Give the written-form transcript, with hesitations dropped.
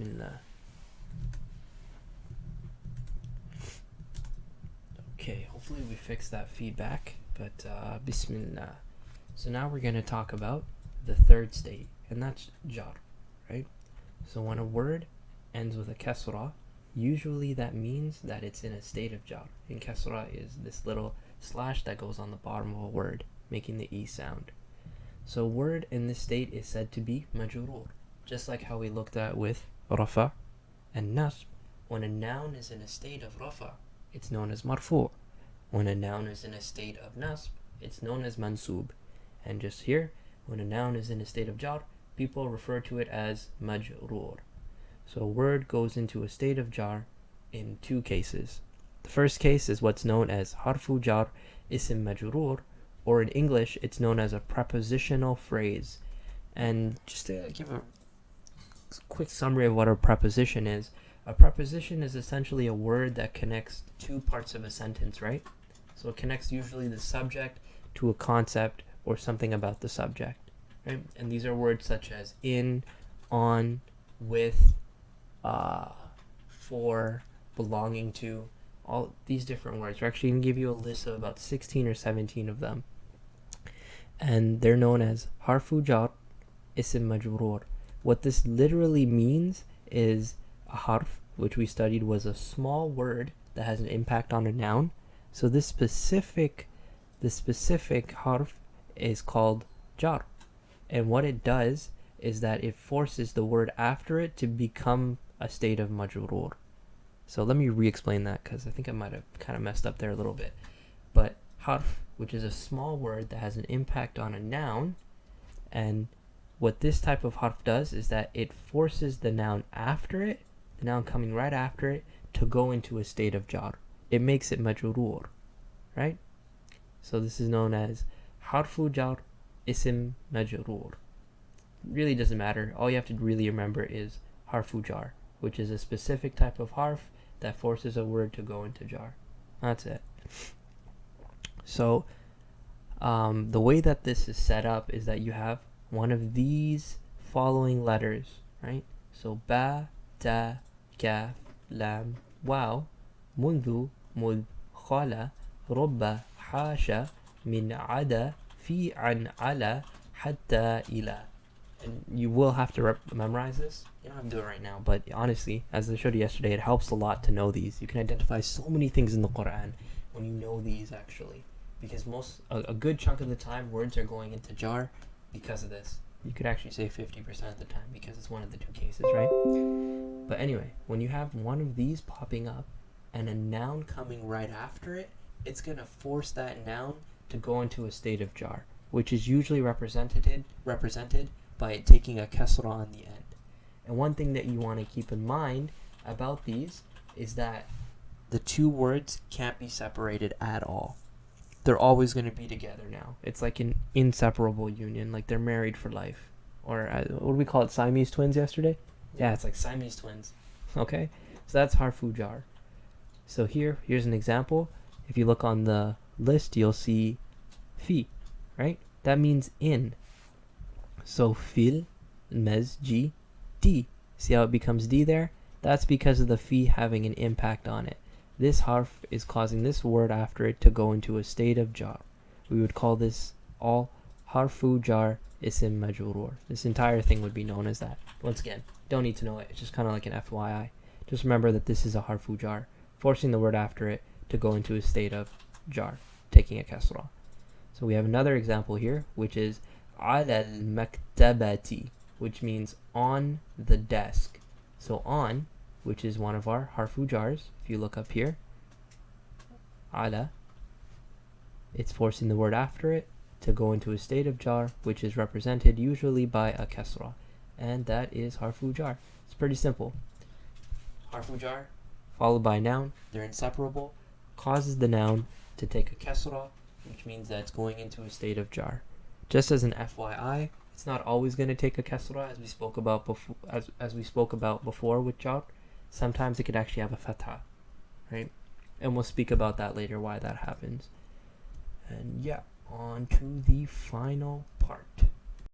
Bismillah. Okay, hopefully we fixed that feedback, but Bismillah. So now we're going to talk about the third state, and that's jar, right? So when a word ends with a kasra, usually that means that it's in a state of jar. And kasra is this little slash that goes on the bottom of a word, making the E sound. So a word in this state is said to be majrur, just like how we looked at with rafa and nasb. When a noun is in a state of rafa, it's known as marfu'. When a noun is in a state of nasb, it's known as mansub. And just here, when a noun is in a state of jar, people refer to it as majrur. So a word goes into a state of jar in two cases. The first case is what's known as harfu jar isim majrur, or in English, it's known as a prepositional phrase. And just to give a quick summary of what a preposition is, a preposition is essentially a word that connects two parts of a sentence, right? So it connects usually the subject to a concept or something about the subject, right? And these are words such as in, on, with, for, belonging to, all these different words. We're actually going to give you a list of about 16 or 17 of them. And they're known as harfu jar isim majrur. What this literally means is a harf, which we studied was a small word that has an impact on a noun. So this specific harf is called jar. And what it does is that it forces the word after it to become a state of majrur. So let me re-explain that, because I think I might have kind of messed up there a little bit. But harf, which is a small word that has an impact on a noun, and what this type of harf does is that it forces the noun after it, the noun coming right after it, to go into a state of jar. It makes it majrur, right? So this is known as harfu jar isim majrur. Really doesn't matter. All you have to really remember is harfu jar, which is a specific type of harf that forces a word to go into jar. That's it. So the way that this is set up is that you have one of these following letters, right? So ba, ta, kaf, lam, waw, mundu, mud, khala, rubba, hasha, min ada, fi an ala, hatta ila. And you will have to memorize this. You don't have to do it right now, but honestly, as I showed you yesterday, it helps a lot to know these. You can identify so many things in the Quran when you know these, actually, because a good chunk of the time words are going into jar because of this. You could actually say 50% of the time because it's one of the two cases, right? But anyway, when you have one of these popping up and a noun coming right after it, it's going to force that noun to go into a state of jar, which is usually represented by it taking a kasra on the end. And one thing that you want to keep in mind about these is that the two words can't be separated at all. They're always going to be together now. It's like an inseparable union, like they're married for life. Or what do we call it, Siamese twins yesterday? Yeah, it's like Siamese twins. Okay? So that's harfu jar. So here's an example. If you look on the list, you'll see fi, right? That means in. So fil, mez, ji, di. See how it becomes di there? That's because of the fi having an impact on it. This harf is causing this word after it to go into a state of jar. We would call this all harfu jar isim majrur. This entire thing would be known as that. Once again, don't need to know it. It's just kind of like an FYI. Just remember that this is a harfu jar, forcing the word after it to go into a state of jar, taking a kasra. So we have another example here, which is ala al-maktabati, which means on the desk. So on, which is one of our harfu jars, if you look up here, ala, it's forcing the word after it to go into a state of jar, which is represented usually by a kasra, and that is harfu jar. It's pretty simple. Harfu jar followed by a noun, they're inseparable, causes the noun to take a kasra, which means that it's going into a state of jar. Just as an FYI, it's not always going to take a kasra, as we spoke about before. As we spoke about before with jar. Sometimes it could actually have a fatha, right? And we'll speak about that later, why that happens. And yeah, on to the final part.